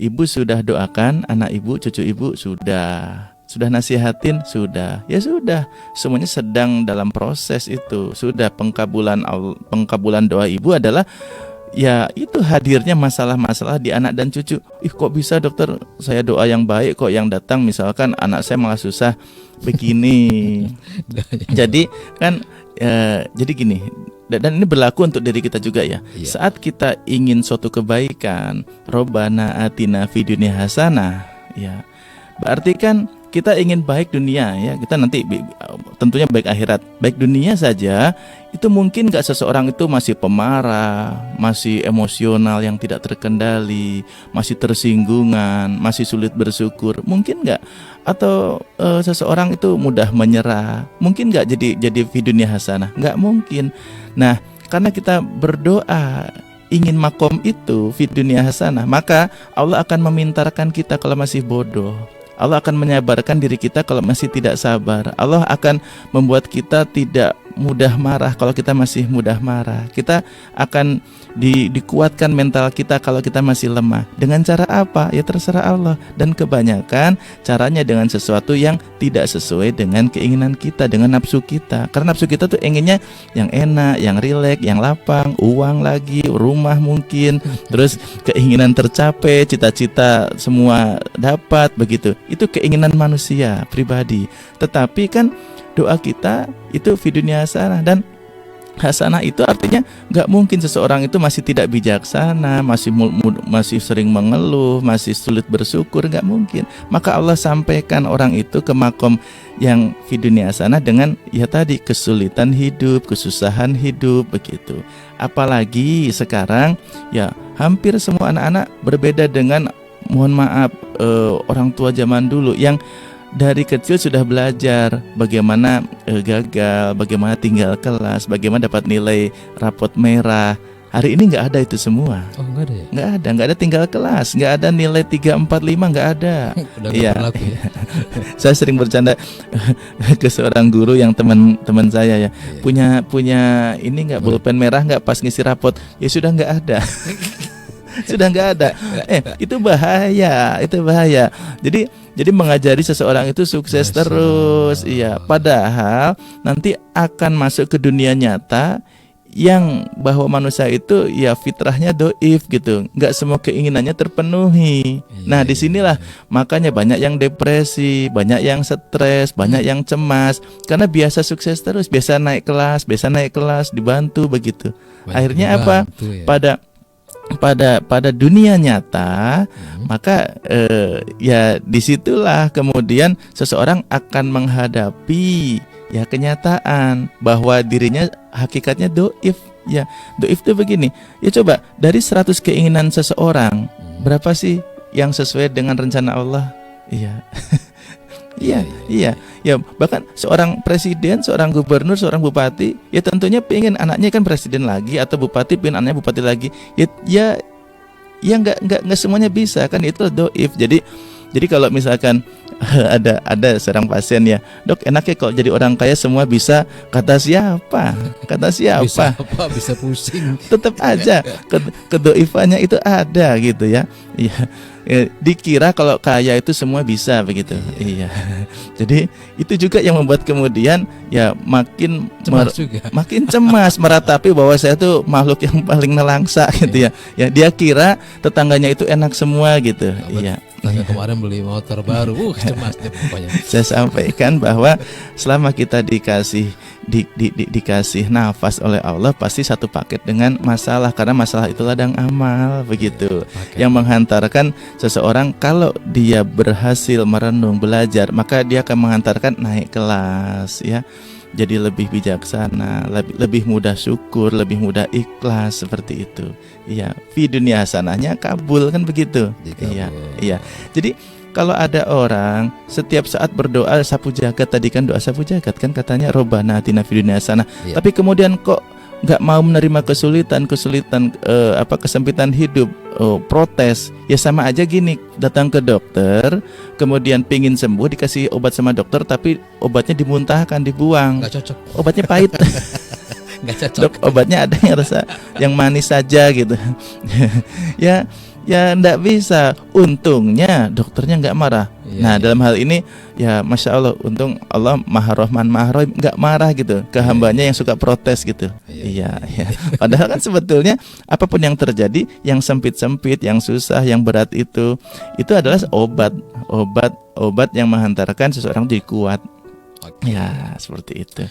ibu sudah doakan anak ibu, cucu ibu sudah nasihatin, sudah, ya sudah, semuanya sedang dalam proses itu. Sudah pengkabulan doa ibu adalah ya itu hadirnya masalah-masalah di anak dan cucu. Kok bisa dokter, saya doa yang baik kok yang datang misalkan anak saya malah susah begini. Jadi kan jadi gini, dan ini berlaku untuk diri kita juga ya. Saat kita ingin suatu kebaikan, Robbana atina fid dunya hasanah, ya berarti kan kita ingin baik dunia ya, kita nanti tentunya baik akhirat. Baik dunia saja itu mungkin gak seseorang itu masih pemarah, masih emosional yang tidak terkendali, masih tersinggungan, masih sulit bersyukur, mungkin gak? Atau seseorang itu mudah menyerah, mungkin gak jadi fi dunya hasanah? Gak mungkin. Nah, karena kita berdoa ingin makom itu fi dunya hasanah, maka Allah akan memintarkan kita kalau masih bodoh. Allah akan menyabarkan diri kita kalau masih tidak sabar. Allah akan membuat kita tidak mudah marah kalau kita masih mudah marah. Kita akan dikuatkan mental kita kalau kita masih lemah. Dengan cara apa? Ya terserah Allah. Dan kebanyakan caranya dengan sesuatu yang tidak sesuai dengan keinginan kita, dengan nafsu kita. Karena nafsu kita tuh inginnya yang enak, yang rileks, yang lapang, uang lagi, rumah mungkin, terus keinginan tercapai, cita-cita semua dapat, begitu. Itu keinginan manusia pribadi. Tetapi kan doa kita itu fi dunya hasanah, dan hasanah itu artinya nggak mungkin seseorang itu masih tidak bijaksana, masih sering mengeluh, masih sulit bersyukur, nggak mungkin. Maka Allah sampaikan orang itu ke makom yang fi dunya hasanah dengan ya tadi kesulitan hidup, kesusahan hidup, begitu. Apalagi sekarang ya hampir semua anak-anak berbeda dengan mohon maaf orang tua zaman dulu yang dari kecil sudah belajar bagaimana gagal, bagaimana tinggal kelas, bagaimana dapat nilai rapot merah. Hari ini nggak ada itu semua. Oh, nggak ada ya? Nggak ada tinggal kelas, nggak ada nilai 3, 4, 5, nggak ada. Iya. Saya sering bercanda ke seorang guru yang teman saya ya, punya ini nggak, pulpen merah nggak pas ngisi rapot? Ya sudah nggak ada. Sudah nggak ada. Itu bahaya. Jadi mengajari seseorang itu sukses terus, iya. Padahal nanti akan masuk ke dunia nyata yang bahwa manusia itu ya fitrahnya doif gitu, nggak semua keinginannya terpenuhi. Nah disinilah makanya banyak yang depresi, banyak yang stres, banyak yang cemas karena biasa sukses terus, biasa naik kelas, dibantu begitu. Akhirnya apa? Pada dunia nyata, maka ya disitulah kemudian seseorang akan menghadapi ya kenyataan bahwa dirinya hakikatnya doif. Ya doif itu begini, ya coba dari 100 keinginan seseorang, berapa sih yang sesuai dengan rencana Allah? Iya. Ya bahkan seorang presiden, seorang gubernur, seorang bupati, ya tentunya pengen anaknya kan presiden lagi, atau bupati pengen anaknya bupati lagi. Ya nggak semuanya bisa kan, itu doif. Jadi kalau misalkan ada seorang pasien ya, dok enaknya kalau jadi orang kaya semua bisa, kata siapa? Bisa pusing. Tetap aja kedoifannya itu ada gitu ya. Iya. Dikira kalau kaya itu semua bisa begitu. Iya. Jadi itu juga yang membuat kemudian ya makin cemas meratapi bahwa saya tuh makhluk yang paling nelangsa gitu ya. Ya dia kira tetangganya itu enak semua gitu. Iya. Kemarin beli motor baru, cemas deh pokoknya. Saya sampaikan bahwa selama kita dikasih nafas oleh Allah, pasti satu paket dengan masalah, karena masalah itu ladang amal begitu. Yang menghantarkan seseorang kalau dia berhasil merenung, belajar, maka dia akan menghantarkan naik kelas ya. Jadi lebih bijaksana, lebih mudah syukur, lebih mudah ikhlas, seperti itu. Iya, fi dunya hasanahnya kabul kan begitu. Iya. Jadi kalau ada orang setiap saat berdoa sapu jagat, tadi kan doa sapu jagat kan katanya Robbana atina fid dunya hasanah. Tapi kemudian kok nggak mau menerima kesulitan, kesempitan hidup, protes, ya sama aja gini, datang ke dokter, kemudian pingin sembuh, dikasih obat sama dokter, tapi obatnya dimuntahkan, dibuang, nggak cocok, obatnya pahit. Nggak cocok. Dok, obatnya ada yang rasa yang manis saja gitu. Ya Ya ndak bisa. Untungnya dokternya nggak marah. Iya, Nah iya. dalam hal ini ya Masya Allah, untung Allah Maha Rahman Maha Rahim, nggak marah gitu ke hambanya yang suka protes gitu. Iya, Iya, iya. Padahal kan sebetulnya apapun yang terjadi, yang sempit-sempit, yang susah, yang berat itu adalah obat yang menghantarkan seseorang jadi kuat. Oke. Ya seperti itu.